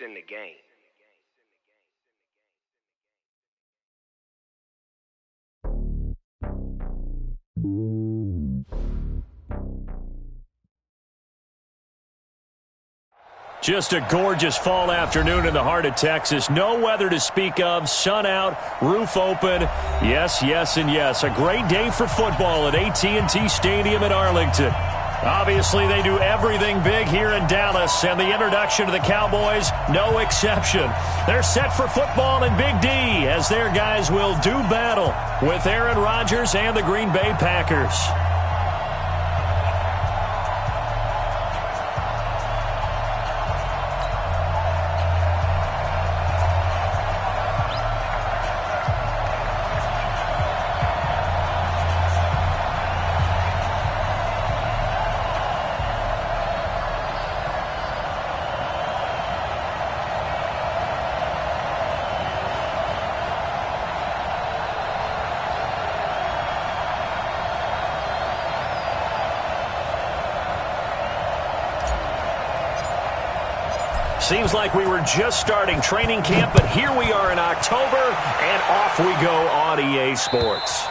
in the game. Just a gorgeous fall afternoon in the heart of Texas. No weather to speak of. Sun out, roof open. Yes, yes, and yes. A great day for football at AT&T Stadium in Arlington. Obviously, they do everything big here in Dallas, and the introduction to the Cowboys, no exception. They're set for football in Big D as their guys will do battle with Aaron Rodgers and the Green Bay Packers. Seems like we were just starting training camp, but here we are in October, and off we go on EA Sports.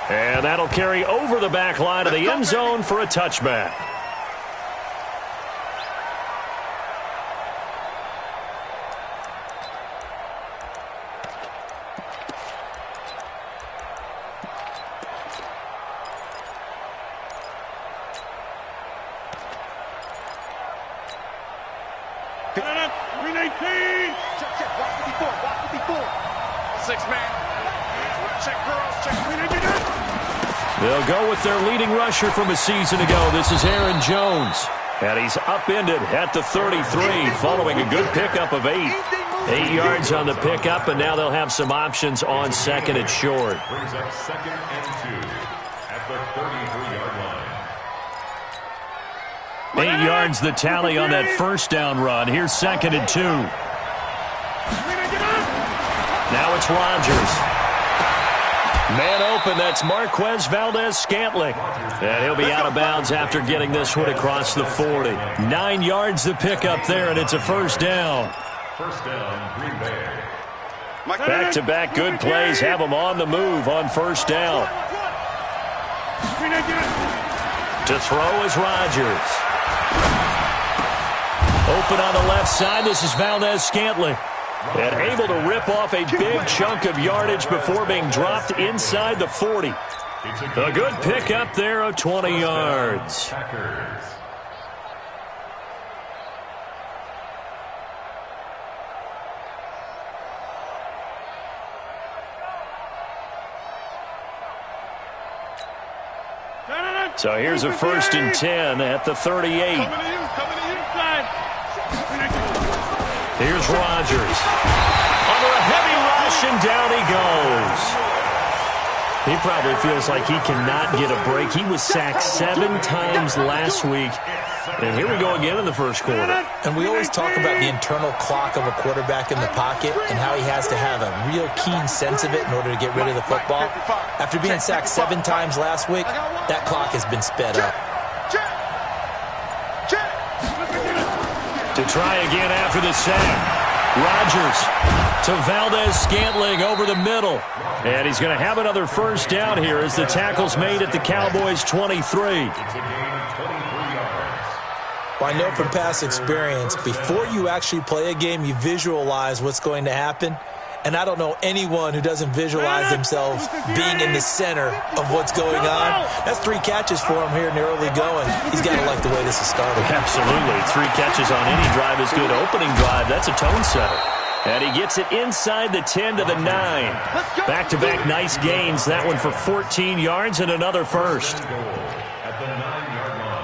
And that'll carry over the back line of the end zone for a touchback. They'll go with their leading rusher from a season ago. This is Aaron Jones. And he's upended at the 33 following a good pickup of 8. 8 yards on the pickup, and now they'll have some options on second and short. Brings up 2nd and 2 at the 33-yard line. 8 yards the tally on that first down run. Here's 2nd and 2. Now it's Rodgers. Man open, that's Marquez Valdez-Scantling. And he'll be out of bounds after getting this one across the 40. 9 yards the pickup there, and it's a first down. First down, Green Bay. Back-to-back good plays have them on the move on first down. To throw is Rodgers. Open on the left side, this is Valdez-Scantling. And able to rip off a big chunk of yardage before being dropped inside the 40. A good pickup there of 20 yards. So here's a 1st and 10 at the 38. Here's Rodgers. Under a heavy rush, and down he goes. He probably feels like he cannot get a break. He was sacked 7 times last week. And here we go again in the first quarter. And we always talk about the internal clock of a quarterback in the pocket and how he has to have a real keen sense of it in order to get rid of the football. After being sacked 7 times last week, that clock has been sped up. To try again after the sack. Rodgers to Valdez-Scantling over the middle. And he's going to have another first down here as the tackle's made at the Cowboys' 23. Well, I know from past experience, before you actually play a game, you visualize what's going to happen. And I don't know anyone who doesn't visualize themselves being in the center of what's going on. That's 3 catches for him here in the early going. He's got to like the way this is started. Absolutely. 3 catches on any drive is good. Opening drive, that's a tone setter. And he gets it inside the 10 to the 9. Back-to-back nice gains. That one for 14 yards and another first.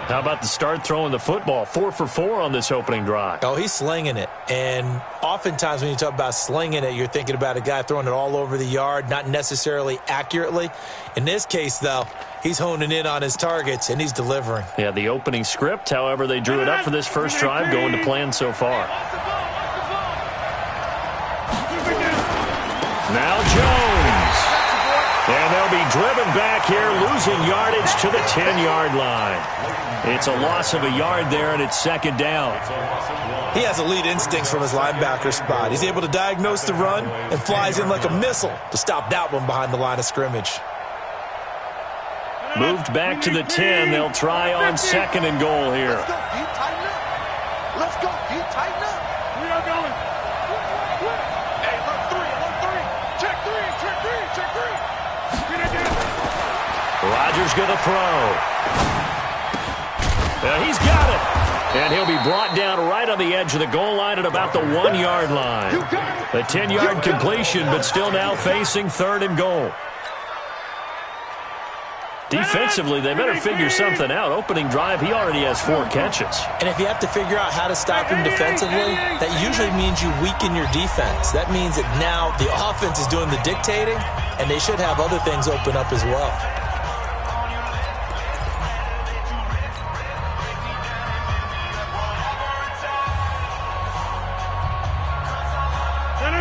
How about the start throwing the football? 4 for 4 on this opening drive. Oh, he's slinging it. And oftentimes when you talk about slinging it, you're thinking about a guy throwing it all over the yard, not necessarily accurately. In this case, though, he's honing in on his targets, and he's delivering. Yeah, the opening script, however, they drew it up for this first drive, going to plan so far. Now Jones. And they'll They'll be driven back here, losing yardage to the 10-yard line. It's a loss of a yard there, and it's second down. He has elite instincts from his linebacker spot. He's able to diagnose the run and flies in like a missile to stop that one behind the line of scrimmage. Moved back to the 10. They'll try on second and goal here. Let's go, D, tighten up. Let's go, D, tighten up. We are going. Hey, look three. Check three. Rodgers going to throw. He's got it. And he'll be brought down right on the edge of the goal line at about the 1-yard line. A 10-yard completion, but still now facing third and goal. Defensively, they better figure something out. Opening drive, he already has 4 catches. And if you have to figure out how to stop him defensively, that usually means you weaken your defense. That means that now the offense is doing the dictating, and they should have other things open up as well.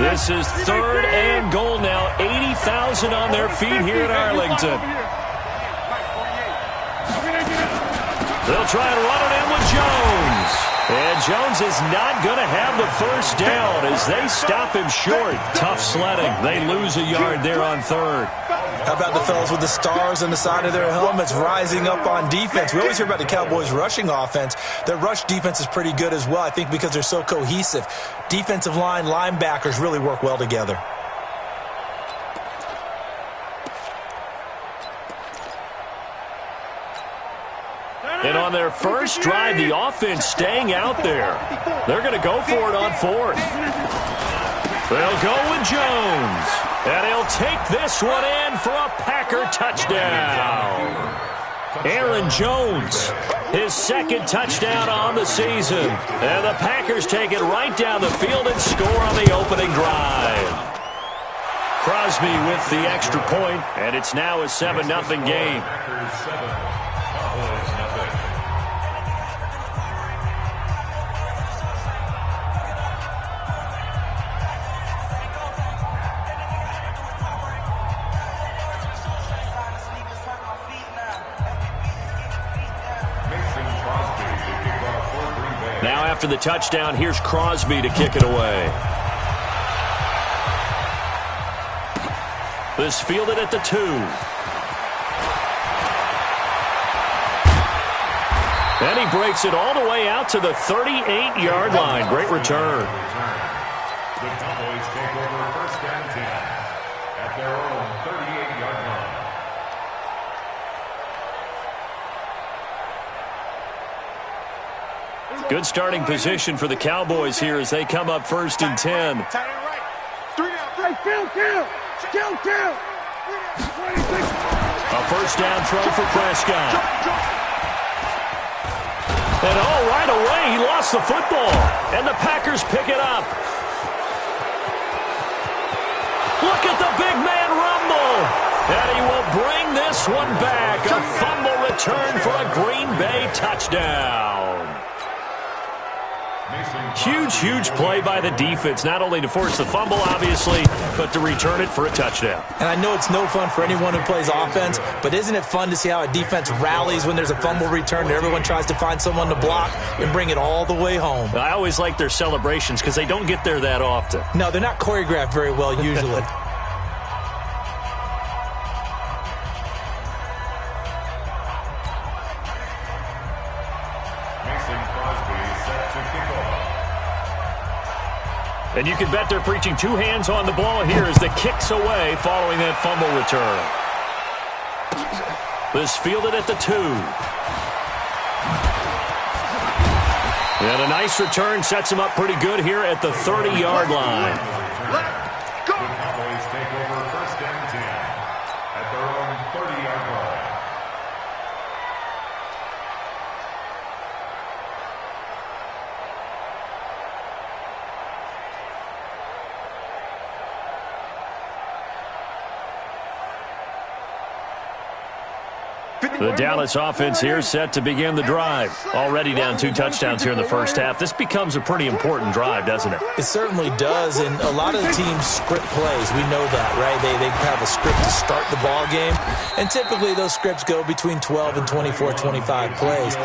This is third and goal now. 80,000 on their feet here in Arlington. They'll try and run it in with Jones. And Jones is not going to have the first down as they stop him short. Tough sledding. They lose a yard there on third. How about the fellas with the stars on the side of their helmets rising up on defense? We always hear about the Cowboys' rushing offense. Their rush defense is pretty good as well, I think, because they're so cohesive. Defensive line, linebackers really work well together. And on their first drive, the offense staying out there. They're going to go for it on fourth. They'll go with Jones. And he'll take this one in for a Packer touchdown. Aaron Jones, his second touchdown on the season. And the Packers take it right down the field and score on the opening drive. Crosby with the extra point, and it's now a 7-0 game. Now after the touchdown, here's Crosby to kick it away. This fielded at the 2. And he breaks it all the way out to the 38-yard line. Great return. The Cowboys take over first and 10 at their own 38-yard line. Good starting position for the Cowboys here as they come up first and 10. Tight end right. 3 down. Kill. A first down throw for Prescott. And right away, he lost the football. And the Packers pick it up. Look at the big man rumble. And he will bring this one back. A fumble return for a Green Bay touchdown. Huge play by the defense, not only to force the fumble, obviously, but to return it for a touchdown. And I know it's no fun for anyone who plays offense, but isn't it fun to see how a defense rallies when there's a fumble return and everyone tries to find someone to block and bring it all the way home? I always like their celebrations because they don't get there that often. No, they're not choreographed very well usually. And you can bet they're preaching 2 hands on the ball here as the kick's away following that fumble return. This fielded at the 2. And a nice return sets him up pretty good here at the 30-yard line. The Cowboys take over first and 10 at their own 30-yard line. The Dallas offense here set to begin the drive. Already down 2 touchdowns here in the first half. This becomes a pretty important drive, doesn't it? It certainly does, and a lot of the teams script plays. We know that, right? They have a script to start the ball game, and typically those scripts go between 12 and 24, 25 plays.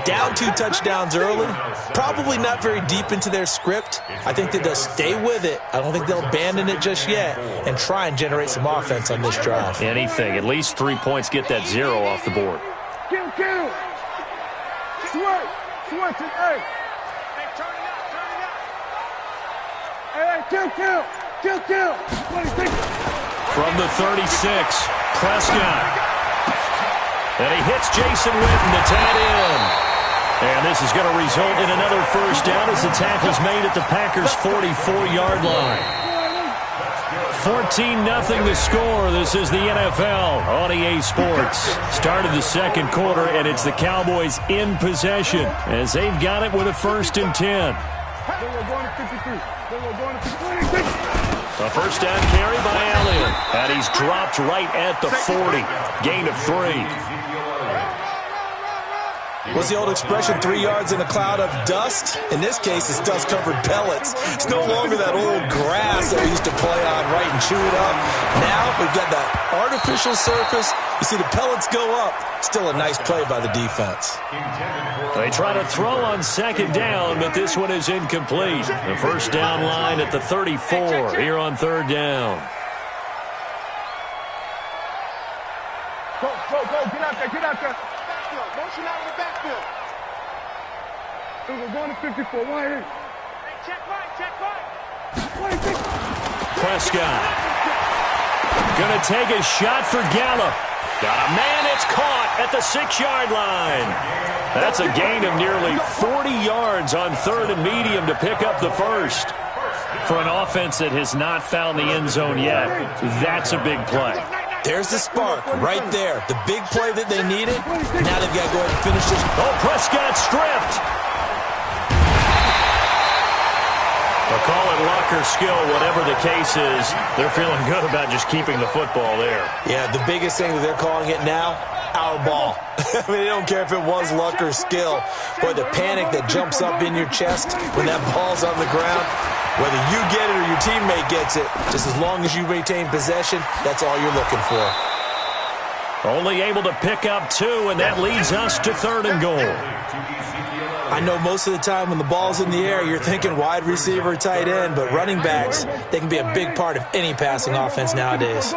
Down 2 touchdowns early, probably not very deep into their script. I think that they'll stay with it. I don't think they'll abandon it just yet and try and generate some offense on this drive. Anything. At least 3 points, get that 0 off the board. Kill. Switch it, hey. Hey, turn it up. Hey, kill. From the 36, Prescott. And he hits Jason Witten, the tight end. And this is going to result in another first down as the tackle's made at the Packers' 44-yard line. 14-0 the score. This is the NFL on EA Sports. Start of the second quarter, and it's the Cowboys in possession as they've got it with a 1st and 10. A first down carry by Elliott, and he's dropped right at the 40. Gain of 3. What's the old expression, 3 yards in a cloud of dust? In this case, it's dust-covered pellets. It's no longer that old grass that we used to play on, right, and chew it up. Now we've got that artificial surface. You see the pellets go up. Still a nice play by the defense. They try to throw on 2nd down, but this one is incomplete. The first down line at the 34 here on 3rd down. Go. Get out there. Motion out of the backfield. We're going to 54. Why here? Hey, check right. Prescott. Going to take a shot for Gallup. Got a man, it's caught at the 6-yard line. That's a gain of nearly 40 yards on 3rd and medium to pick up the first. For an offense that has not found the end zone yet, that's a big play. There's the spark right there. The big play that they needed. Now they've got to go ahead and finish this. Oh, Prescott stripped. They'll call it luck or skill, whatever the case is. They're feeling good about just keeping the football there. Yeah, the biggest thing that they're calling it now, our ball. I mean, they don't care if it was luck or skill. Boy, the panic that jumps up in your chest when that ball's on the ground, whether you get it or your teammate gets it, just as long as you retain possession, that's all you're looking for. Only able to pick up 2, and that leads us to 3rd and goal. I know most of the time when the ball's in the air, you're thinking wide receiver, tight end, but running backs, they can be a big part of any passing offense nowadays.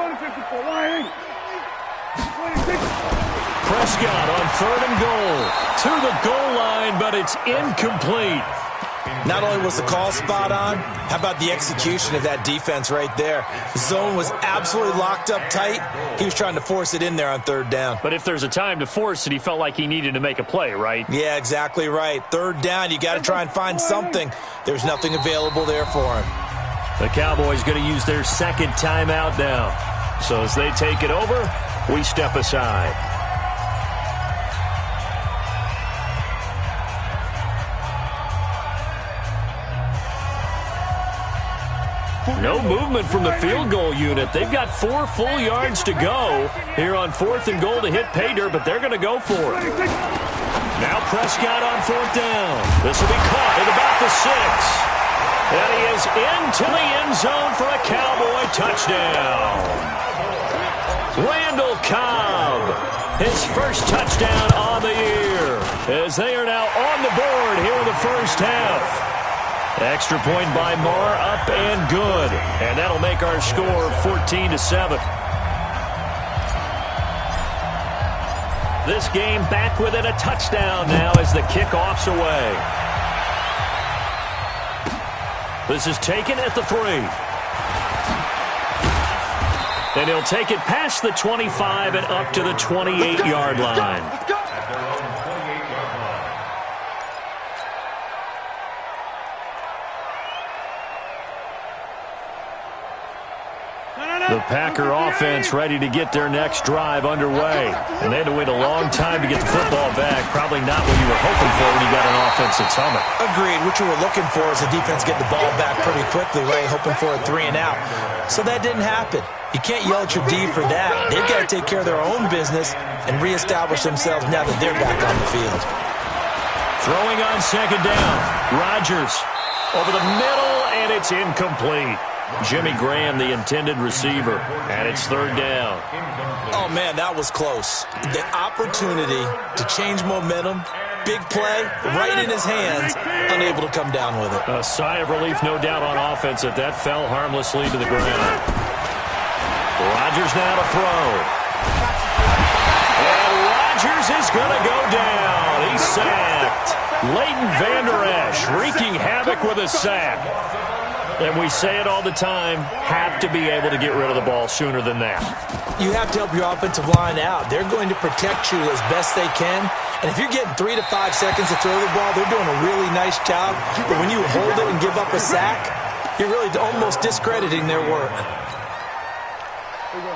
Prescott on 3rd and goal. To the goal line, but it's incomplete. Not only was the call spot on, how about the execution of that defense right there? The zone was absolutely locked up tight. He was trying to force it in there on 3rd down. But if there's a time to force it, he felt like he needed to make a play, right? Yeah, exactly right. 3rd down, you got to try and find something. There's nothing available there for him. The Cowboys going to use their 2nd timeout now. So as they take it over, we step aside. No movement from the field goal unit. They've got 4 full yards to go here on 4th and goal to hit pay dirt, but they're going to go for it. Now Prescott on 4th down. This will be caught at about the 6. And he is into the end zone for a Cowboy touchdown. Randall Cobb, his first touchdown on the year, as they are now on the board here in the first half. Extra point by Marr, up and good. And that'll make our score 14-7. This game back within a touchdown now as the kickoff's away. This is taken at the 3. And he'll take it past the 25 and up to the 28-yard line. The Packer offense ready to get their next drive underway. And they had to wait a long time to get the football back. Probably not what you were hoping for when you got an offense that's humming. Agreed. What you were looking for is the defense get the ball back pretty quickly, right? Hoping for a 3 and out. So that didn't happen. You can't yell at your D for that. They've got to take care of their own business and reestablish themselves now that they're back on the field. Throwing on second down. Rodgers over the middle, and it's incomplete. Jimmy Graham, the intended receiver, and it's third down. Oh, man, that was close. The opportunity to change momentum, big play, right in his hands, unable to come down with it. A sigh of relief, no doubt, on offense that fell harmlessly to the ground. Rodgers now to throw. And Rodgers is going to go down. He's sacked. Leighton Vander Esch wreaking havoc with a sack. And we say it all the time, have to be able to get rid of the ball sooner than that. You have to help your offensive line out. They're going to protect you as best they can. And if you're getting 3 to 5 seconds to throw the ball, they're doing a really nice job. But when you hold it and give up a sack, you're really almost discrediting their work.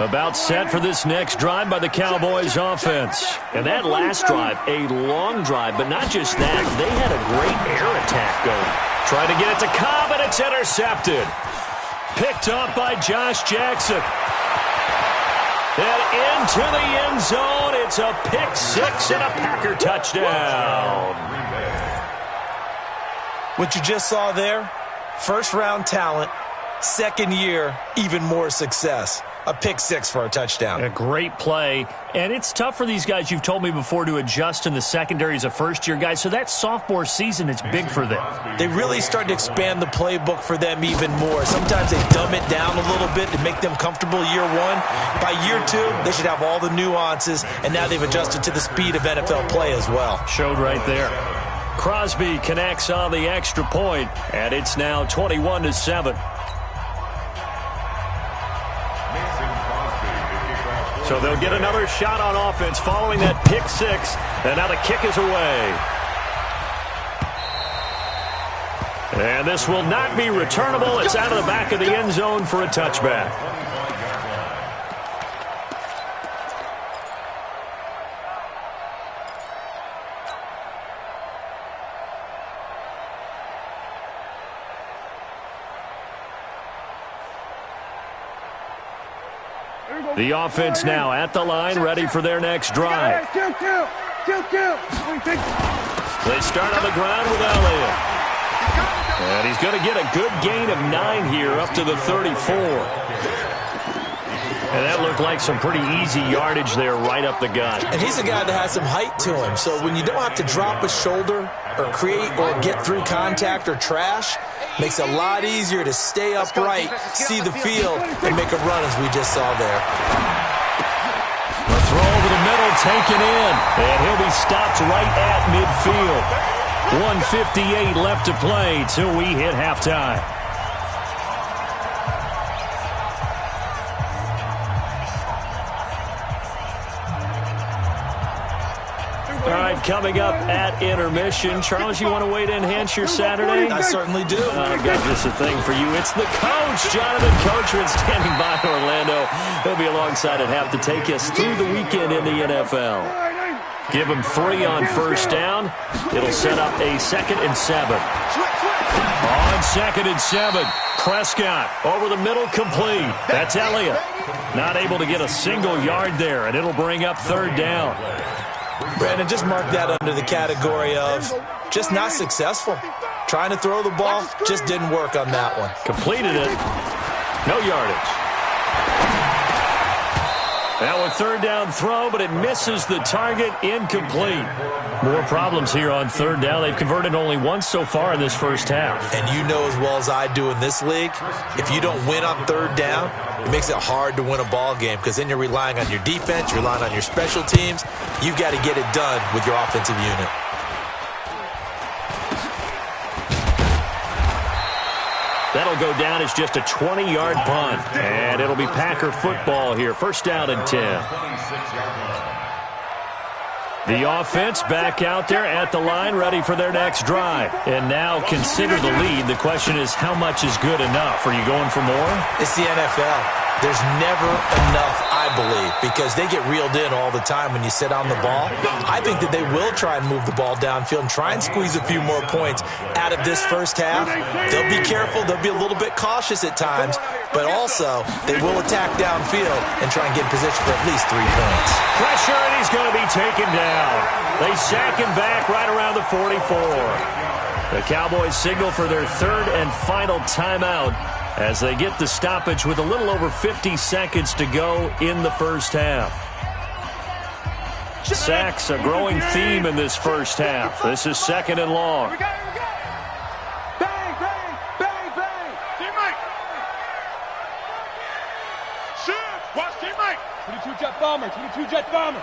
About set for this next drive by the Cowboys offense. And that last drive, a long drive, but not just that. They had a great air attack going. Trying to get it to Cobb, and it's intercepted. Picked off by Josh Jackson. And into the end zone. It's a pick six and a Packer touchdown. What you just saw there, first-round talent, second year, even more success. A pick six for a touchdown. A great play. And it's tough for these guys, you've told me before, to adjust in the secondary as a first-year guy. So that sophomore season is big for them. They really start to expand the playbook for them even more. Sometimes they dumb it down a little bit to make them comfortable year one. By year two, they should have all the nuances, and now they've adjusted to the speed of NFL play as well. Showed right there. Crosby connects on the extra point, and it's now 21-7. So they'll get another shot on offense following that pick six. And now the kick is away. And this will not be returnable. It's out of the back of the end zone for a touchback. The offense now at the line, ready for their next drive. They start on the ground with Elliott. And he's going to get a good gain of 9 here up to the 34. And that looked like some pretty easy yardage there right up the gut. And he's a guy that has some height to him. So when you don't have to drop a shoulder or create or get through contact or trash, makes it a lot easier to stay upright, see the field, and make a run as we just saw there. The throw over the middle taken in. And he'll be stopped right at midfield. 1:58 left to play till we hit halftime. All right, coming up at intermission. Charles, you want to wait to enhance your Saturday? I certainly do. I've got just a thing for you. It's the coach, Jonathan Coachman, standing by Orlando. He'll be alongside at half to take us through the weekend in the NFL. Give him 3 on first down. It'll set up a 2nd and 7. On 2nd and 7, Prescott over the middle, complete. That's Elliott. Not able to get a single yard there, and it'll bring up 3rd down. Brandon, just mark that under the category of just not successful. Trying to throw the ball, just didn't work on that one. Completed it. No yardage. Now a 3rd down throw, but it misses the target, incomplete. More problems here on 3rd down. They've converted only once so far in this first half. And you know as well as I do in this league, if you don't win on 3rd down, it makes it hard to win a ball game because then you're relying on your defense, you're relying on your special teams. You've got to get it done with your offensive unit. That'll go down as just a 20-yard punt. And it'll be Packer football here. 1st down and 10. The offense back out there at the line, ready for their next drive. And now consider the lead. The question is, how much is good enough? Are you going for more? It's the NFL. There's never enough, I believe, because they get reeled in all the time when you sit on the ball. I think that they will try and move the ball downfield and try and squeeze a few more points out of this first half. They'll be careful. They'll be a little bit cautious at times, but also they will attack downfield and try and get in position for at least 3 points. Pressure, and he's going to be taken down. They sack him back right around the 44. The Cowboys signal for their third and final timeout as they get the stoppage with a little over 50 seconds to go in the first half. Sacks, a growing theme in this first half. This is second and long. Bang, bang, bang, bang. Teammate. Shoot. Watch teammate. 22-jet bomber, 22-jet bomber.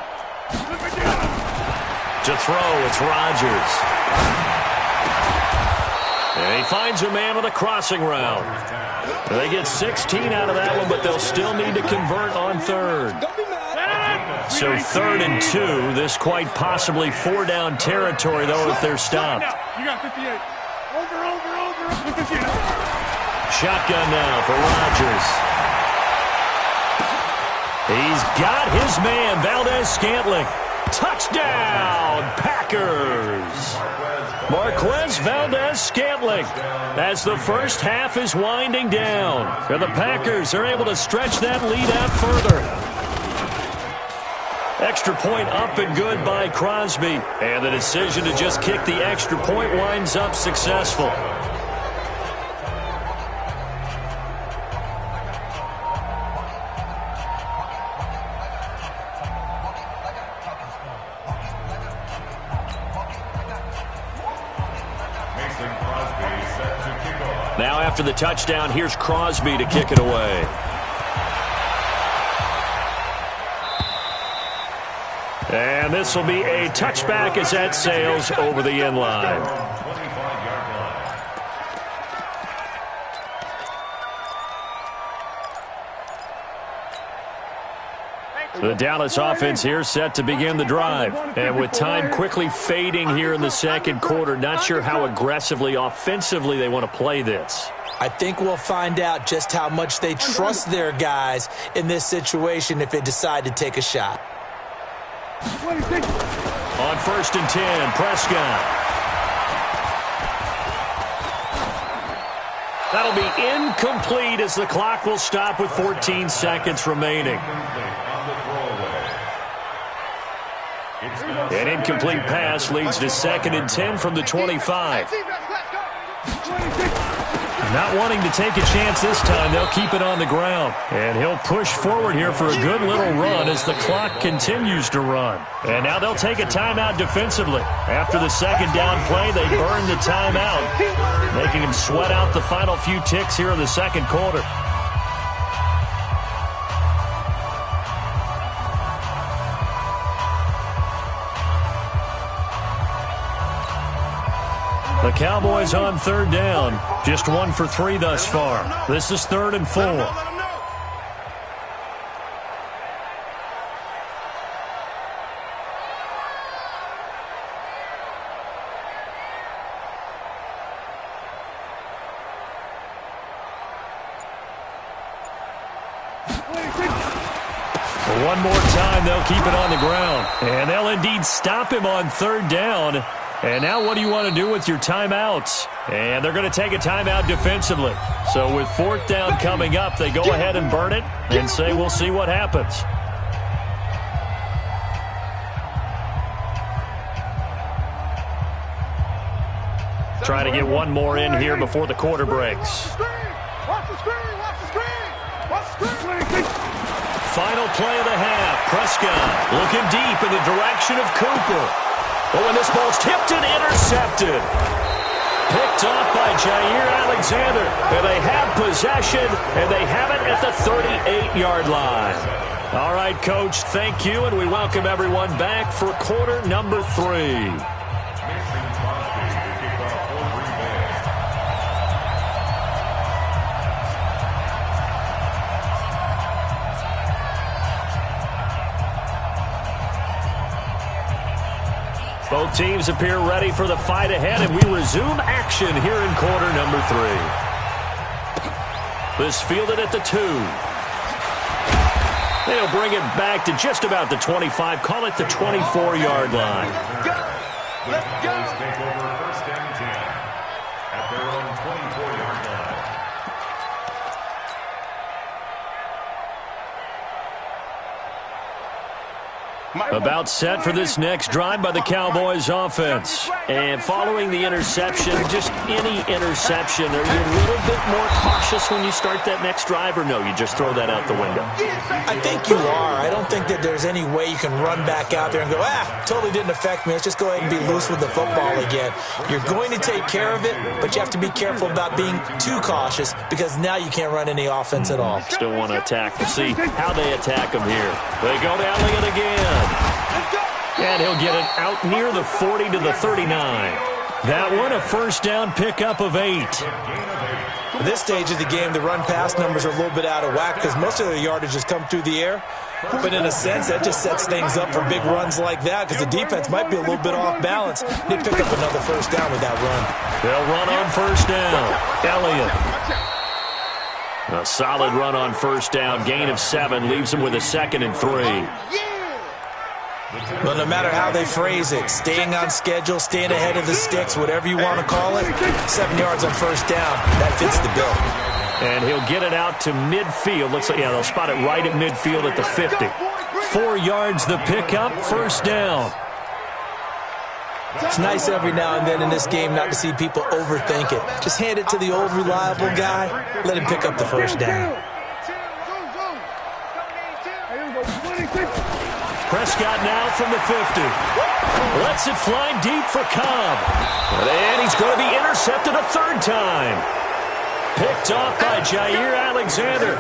To throw, it's Rodgers. And he finds a man with a crossing route. They get 16 out of that one, but they'll still need to convert on third. So 3rd and 2. This quite possibly 4-down territory, though, if they're stopped. You got 58. Over. 58. Shotgun now for Rodgers. He's got his man, Valdez-Scantling. Touchdown, Packers. Marquez Valdez-Scantling as the first half is winding down. And the Packers are able to stretch that lead out further. Extra point up and good by Crosby. And the decision to just kick the extra point winds up successful. Now after the touchdown, here's Crosby to kick it away. And this will be a touchback as that sails over the end line. The Dallas offense here set to begin the drive. And with time quickly fading here in the second quarter, not sure how aggressively, offensively they want to play this. I think we'll find out just how much they trust their guys in this situation if they decide to take a shot. On 1st and 10, Prescott. That'll be incomplete as the clock will stop with 14 seconds remaining. An incomplete pass leads to 2nd and 10 from the 25. Not wanting to take a chance this time, they'll keep it on the ground. And he'll push forward here for a good little run as the clock continues to run. And now they'll take a timeout defensively. After the 2nd down play, they burn the timeout, making him sweat out the final few ticks here in the 2nd quarter. The Cowboys on 3rd down. Just 1 for 3 thus far. This is 3rd and 4. One more time, they'll keep it on the ground. And they'll indeed stop him on 3rd down. And now what do you want to do with your timeouts? And they're going to take a timeout defensively. So with 4th down coming up, they go ahead and burn it and say we'll see what happens. Trying to get one more in here before the quarter breaks. Final play of the half. Prescott looking deep in the direction of Cooper. But when this ball's tipped and intercepted. Picked off by Jair Alexander. And they have possession, and they have it at the 38-yard line. All right, Coach, thank you, and we welcome everyone back for quarter number 3. Both teams appear ready for the fight ahead, and we resume action here in quarter number 3. This fielded at the 2. They'll bring it back to just about the 25. Call it the 24-yard line. The Cowboys take over first and 10 at their own 24-yard line. About set for this next drive by the Cowboys offense. And following the interception, just any interception, are you a little bit more cautious when you start that next drive, or no, you just throw that out the window? I think you are. I don't think that there's any way you can run back out there and go, totally didn't affect me. Let's just go ahead and be loose with the football again. You're going to take care of it, but you have to be careful about being too cautious because now you can't run any offense at all. Still want to attack. We'll see how they attack him here. They go to Elliott again. And he'll get it out near the 40 to the 39. That one, a first down pickup of 8. At this stage of the game, the run-pass numbers are a little bit out of whack because most of their yardage has come through the air. But in a sense, that just sets things up for big runs like that because the defense might be a little bit off balance. They pick up another first down with that run. They'll run on first down. Elliott. A solid run on first down. Gain of 7 leaves them with a 2nd and 3. Well, no matter how they phrase it, staying on schedule, staying ahead of the sticks, whatever you want to call it, 7 yards on first down, that fits the bill. And he'll get it out to midfield. Looks like, they'll spot it right at midfield at the 50. 4 yards the pickup, first down. It's nice every now and then in this game not to see people overthink it. Just hand it to the old reliable guy, let him pick up the first down. Prescott now from the 50. Lets it fly deep for Cobb. And he's going to be intercepted a 3rd time. Picked off by Jair Alexander.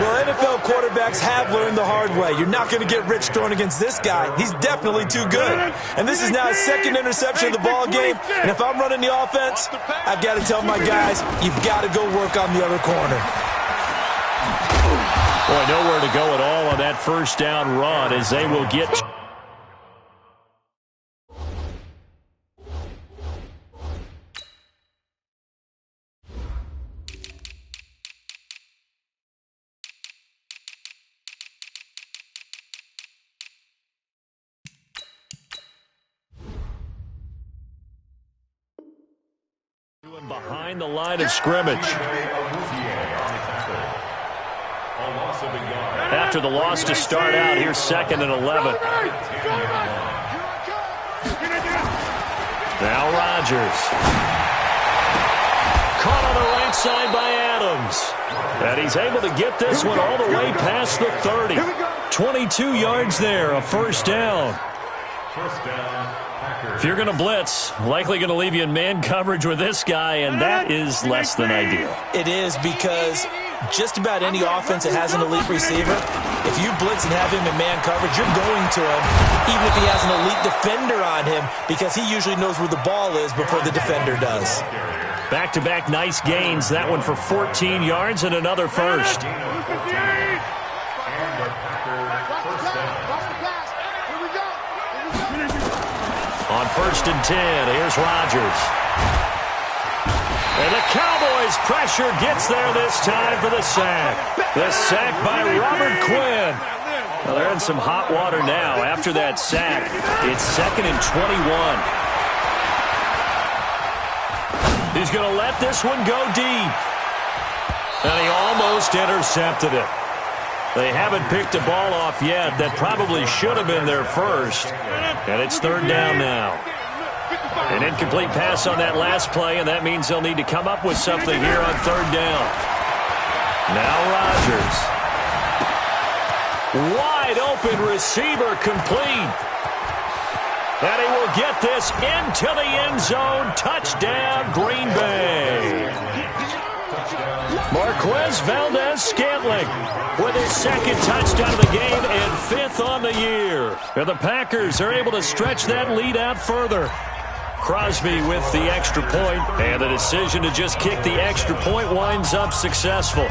Well, NFL quarterbacks have learned the hard way. You're not going to get rich throwing against this guy. He's definitely too good. And this is now his 2nd interception of the ball game. And if I'm running the offense, I've got to tell my guys, you've got to go work on the other corner. Boy, nowhere to go at all on that first down run as they will get... behind the line of scrimmage. After the loss to start out, here's 2nd and 11. Now Rodgers. Caught on the right side by Adams. And he's able to get this one all the way past the 30. 22 yards there, a first down. If you're going to blitz, likely going to leave you in man coverage with this guy, and that is less than ideal. It is because just about any offense that has an elite receiver, if you blitz and have him in man coverage, you're going to him, even if he has an elite defender on him, because he usually knows where the ball is before the defender does. Back-to-back nice gains. That one for 14 yards and another first. On 1st and 10, here's Rodgers. And the Cowboys' pressure gets there this time for the sack. The sack by Robert Quinn. Well, they're in some hot water now after that sack. It's 2nd and 21. He's going to let this one go deep. And he almost intercepted it. They haven't picked a ball off yet. That probably should have been their first. And it's 3rd down now. An incomplete pass on that last play, and that means they'll need to come up with something here on 3rd down. Now Rodgers. Wide open receiver complete. And he will get this into the end zone. Touchdown, Green Bay. Marquez Valdez-Scantling with his 2nd touchdown of the game and 5th on the year. And the Packers are able to stretch that lead out further. Crosby with the extra point, and the decision to just kick the extra point winds up successful.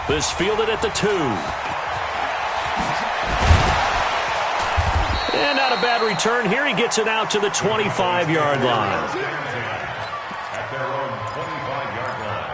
This fielded at the 2. And not a bad return here. He gets it out to the 25-yard line. At their own 25-yard line.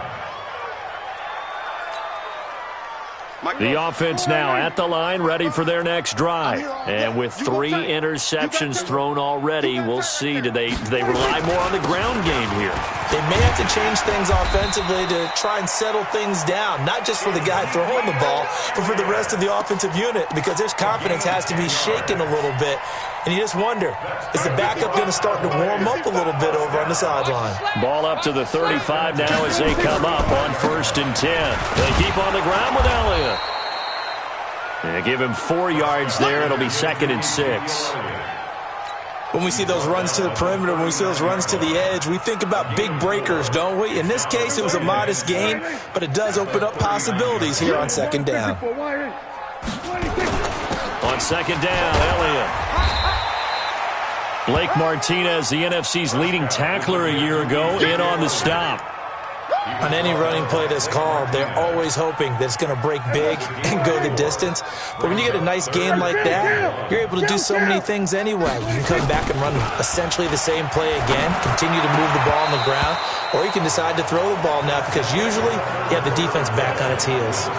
The offense now at the line, ready for their next drive. And with 3 interceptions thrown already, we'll see. Do they rely more on the ground game here? They may have to change things offensively to try and settle things down, not just for the guy throwing the ball, but for the rest of the offensive unit, because their confidence has to be shaken a little bit. And you just wonder, is the backup going to start to warm up a little bit over on the sideline? Ball up to the 35 now as they come up on 1st and 10. They keep on the ground with Elliott. They give him 4 yards there. It'll be 2nd and 6. When we see those runs to the perimeter, when we see those runs to the edge, we think about big breakers, don't we? In this case, it was a modest gain, but it does open up possibilities here on 2nd down. On 2nd down, Elliott. Blake Martinez, the NFC's leading tackler a year ago, in on the stop. On any running play that's called, they're always hoping that it's going to break big and go the distance. But when you get a nice game like that, you're able to do so many things anyway. You can come back and run essentially the same play again, continue to move the ball on the ground, or you can decide to throw the ball now because usually you have the defense back on its heels.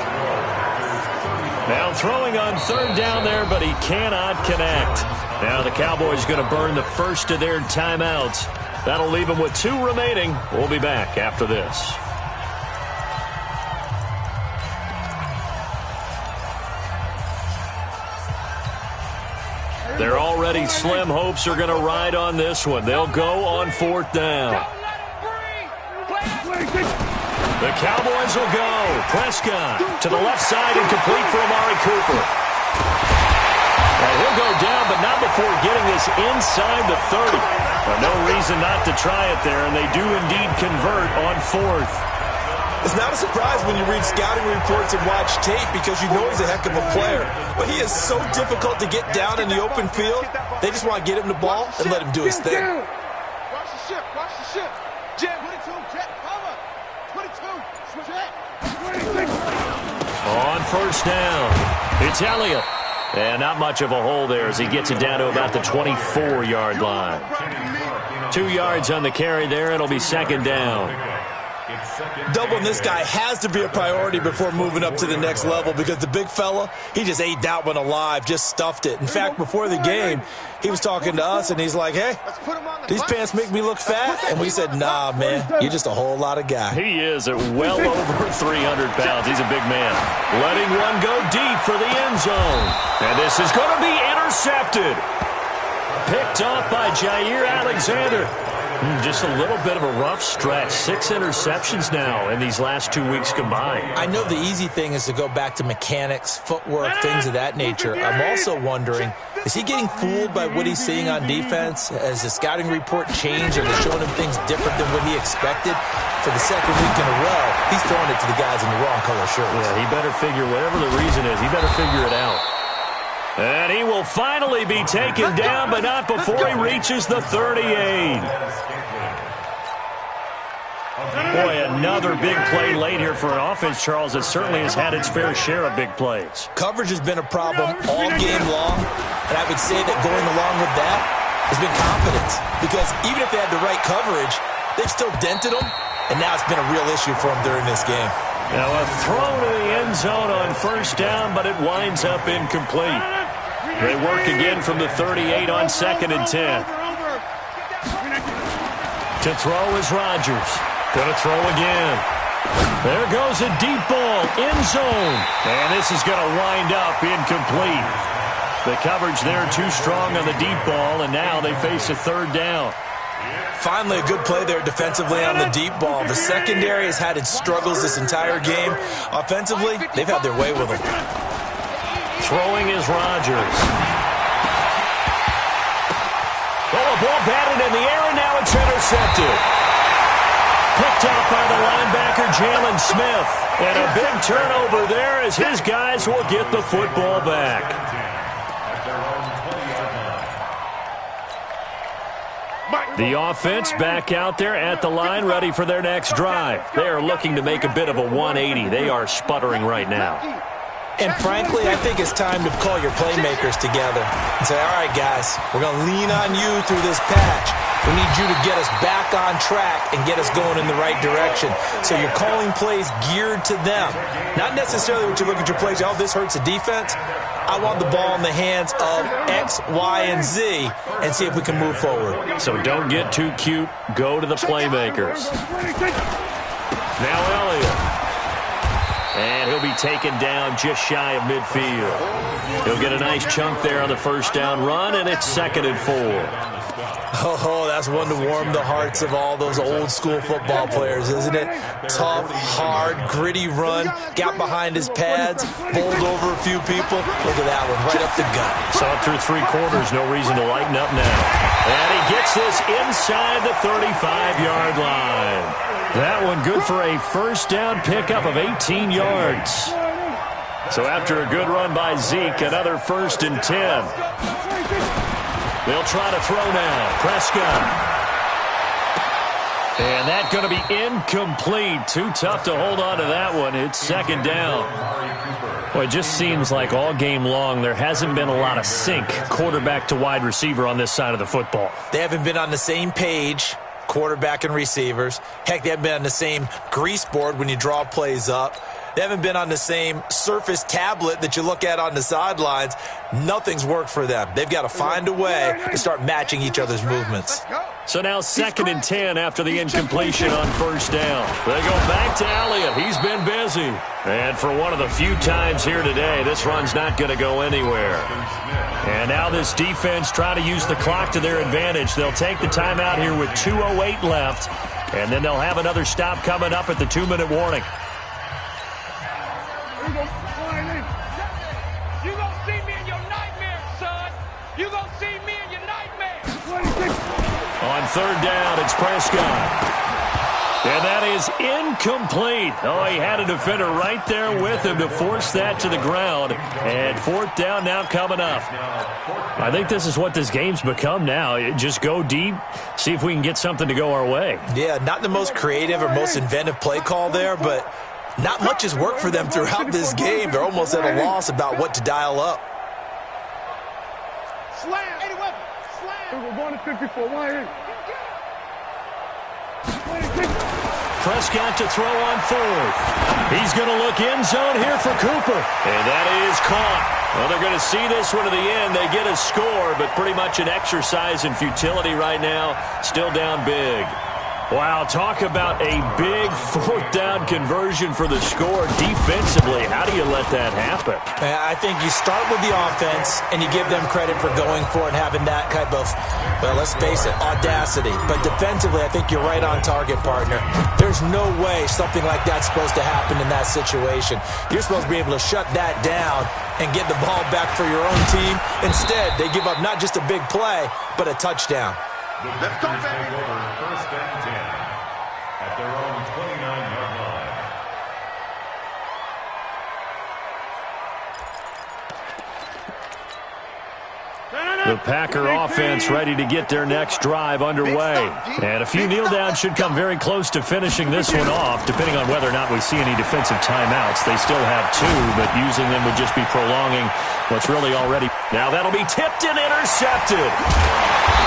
Now throwing on 3rd down there, but he cannot connect. Now the Cowboys going to burn the first of their timeouts. That'll leave them with 2 remaining. We'll be back after this. Their already slim hopes are going to ride on this one. They'll go on 4th down. The Cowboys will go. Prescott to the left side and complete for Amari Cooper. And he'll go down, but not before getting this inside the 30. No reason not to try it there, and they do indeed convert on 4th. It's not a surprise when you read scouting reports and watch tape because you know he's a heck of a player. But he is so difficult to get down in the open field. They just want to get him the ball and let him do his thing. Watch the ship. Watch the ship. Jet, 22, jet, cover. 22, jet. 26. On 1st down, it's Elliott. And not much of a hole there as he gets it down to about the 24-yard line. 2 yards on the carry there. It'll be 2nd down. Doubling this guy has to be a priority before moving up to the next level because the big fella, he just ate that one alive, just stuffed it. In fact, before the game, he was talking to us, and he's like, hey, these pants make me look fat? And we said, nah, man, you're just a whole lot of guy. He is at well over 300 pounds. He's a big man. Letting one go deep for the end zone. And this is going to be intercepted. Picked off by Jair Alexander. Just a little bit of a rough stretch. 6 interceptions now in these last 2 weeks combined. I know the easy thing is to go back to mechanics, footwork, things of that nature. I'm also wondering, is he getting fooled by what he's seeing on defense? Has the scouting report changed? Are they showing him things different than what he expected? For the 2nd week in a row, he's throwing it to the guys in the wrong color shirts. Yeah, he better figure, whatever the reason is, he better figure it out. And he will finally be taken down, but not before he reaches the 38. Boy, another big play late here for an offense, Charles, that certainly has had its fair share of big plays. Coverage has been a problem all game long, and I would say that going along with that has been confidence. Because even if they had the right coverage, they've still dented them, and now it's been a real issue for them during this game. Now a throw to the end zone on 1st down, but it winds up incomplete. They work again from the 38 on 2nd and 10. To throw is Rodgers. Going to throw again. There goes a deep ball, end zone. And this is going to wind up incomplete. The coverage there too strong on the deep ball, and now they face a 3rd down. Finally, a good play there defensively on the deep ball. The secondary has had its struggles this entire game. Offensively, they've had their way with them. Throwing is Rodgers. Oh, a ball batted in the air, and now it's intercepted. Picked up by the linebacker, Jalen Smith. And a big turnover there as his guys will get the football back. The offense back out there at the line, ready for their next drive. They are looking to make a bit of a 180. They are sputtering right now. And frankly, I think it's time to call your playmakers together and say, all right, guys, we're going to lean on you through this patch. We need you to get us back on track and get us going in the right direction. So you're calling plays geared to them. Not necessarily what you look at your plays, oh, this hurts the defense. I want the ball in the hands of X, Y, and Z and see if we can move forward. So don't get too cute. Go to the playmakers. Now Elliott. And he'll be taken down just shy of midfield. He'll get a nice chunk there on the first down run, and it's 2nd and 4. Oh, that's one to warm the hearts of all those old school football players, isn't it? Tough, hard, gritty run, got behind his pads, bowled over a few people. Look at that one, right up the gut. So up through 3 quarters, no reason to lighten up now. And he gets this inside the 35-yard line. That one good for a first down pickup of 18 yards. So after a good run by Zeke, another 1st and 10. They'll try to throw now. Prescott. And that's going to be incomplete. Too tough to hold on to that one. It's 2nd down. Well, it just seems like all game long there hasn't been a lot of sync quarterback to wide receiver on this side of the football. They haven't been on the same page, quarterback and receivers. Heck, they haven't been on the same grease board when you draw plays up. They haven't been on the same Surface tablet that you look at on the sidelines. Nothing's worked for them. They've got to find a way to start matching each other's movements. So now 2nd and 10 after the incompletion on first down. They go back to Elliott. He's been busy. And for one of the few times here today, this run's not going to go anywhere. And now this defense try to use the clock to their advantage. They'll take the timeout here with 2:08 left. And then they'll have another stop coming up at the 2-minute warning. You gonna see me in your nightmares, son. You gonna see me in your nightmares. On 3rd down, it's Prescott. And that is incomplete. Oh, he had a defender right there with him to force that to the ground. And 4th down now coming up. I think this is what this game's become now. Just go deep, see if we can get something to go our way. Yeah, not the most creative or most inventive play call there, but not much has worked for them throughout this game. They're almost at a loss about what to dial up. Slam. 81. Slam. We're going to 54. Why? Prescott to throw on 4th. He's going to look end zone here for Cooper. And that is caught. Well, they're going to see this one to the end. They get a score, but pretty much an exercise in futility right now. Still down big. Wow, talk about a big 4th down conversion for the score defensively. How do you let that happen? I think you start with the offense, and you give them credit for going for it and having that type of, well, let's face it, audacity. But defensively, I think you're right on target, partner. There's no way something like that's supposed to happen in that situation. You're supposed to be able to shut that down and get the ball back for your own team. Instead, they give up not just a big play, but a touchdown. Let's go, baby. Take over 1st and 10 at their own 29-yard line. The Packer offense ready to get their next drive underway. And a few kneel downs should come very close to finishing this one off, depending on whether or not we see any defensive timeouts. They still have 2, but using them would just be prolonging what's really already. Now that'll be tipped and intercepted.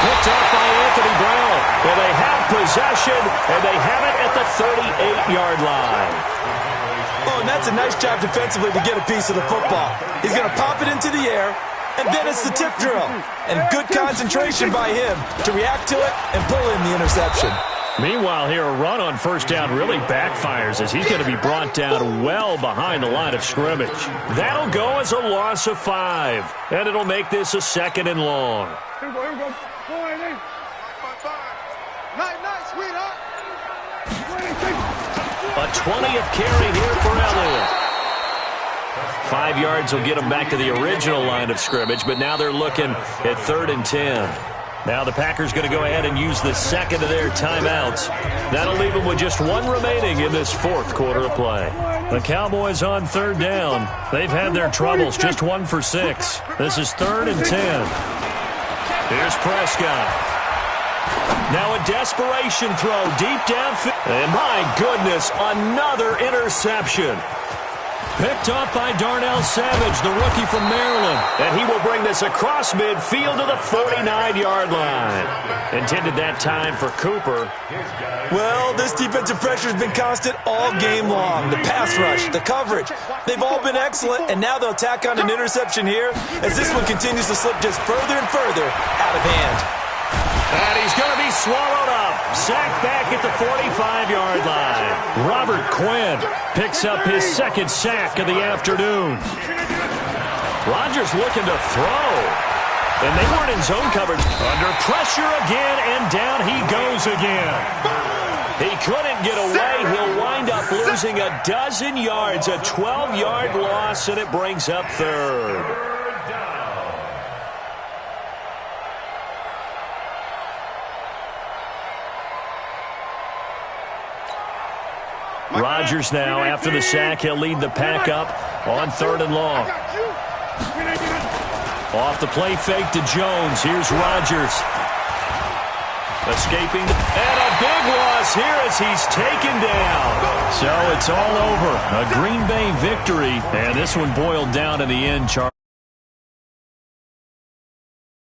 Picked up by Anthony Brown. And they have possession, and they have it at the 38-yard line. Oh, and that's a nice job defensively to get a piece of the football. He's going to pop it into the air, and then it's the tip drill. And good concentration by him to react to it and pull in the interception. Meanwhile, here, a run on first down really backfires as he's going to be brought down well behind the line of scrimmage. That'll go as a loss of 5, and it'll make this a 2nd and long. Here we go. Here we go. Night, sweetheart. A 20th carry here for Elliott. 5 yards will get them back to the original line of scrimmage, but now they're looking at 3rd and 10. Now the Packers going to go ahead and use the second of their timeouts. That'll leave them with just 1 remaining in this 4th quarter of play. The Cowboys on 3rd down. They've had their troubles, just 1 for 6. This is 3rd and 10. Here's Prescott. Now a desperation throw deep downfield. And my goodness, another interception. Picked up by Darnell Savage, the rookie from Maryland. And he will bring this across midfield to the 49-yard line. Intended that time for Cooper. Well, this defensive pressure has been constant all game long. The pass rush, the coverage, they've all been excellent, and now they'll tack on an interception here as this one continues to slip just further and further out of hand. And he's going to be swallowed up. Sacked back at the 45-yard line. Robert Quinn picks up his second sack of the afternoon. Rodgers looking to throw. And they weren't in zone coverage. Under pressure again, and down he goes again. He couldn't get away. He'll wind up losing a dozen yards, a 12-yard loss, and it brings up third. Rodgers now, after the sack, he'll lead the pack up on 3rd and long. Off the play fake to Jones. Here's Rodgers. Escaping. And a big loss here as he's taken down. So it's all over. A Green Bay victory. And this one boiled down in the end, Charles.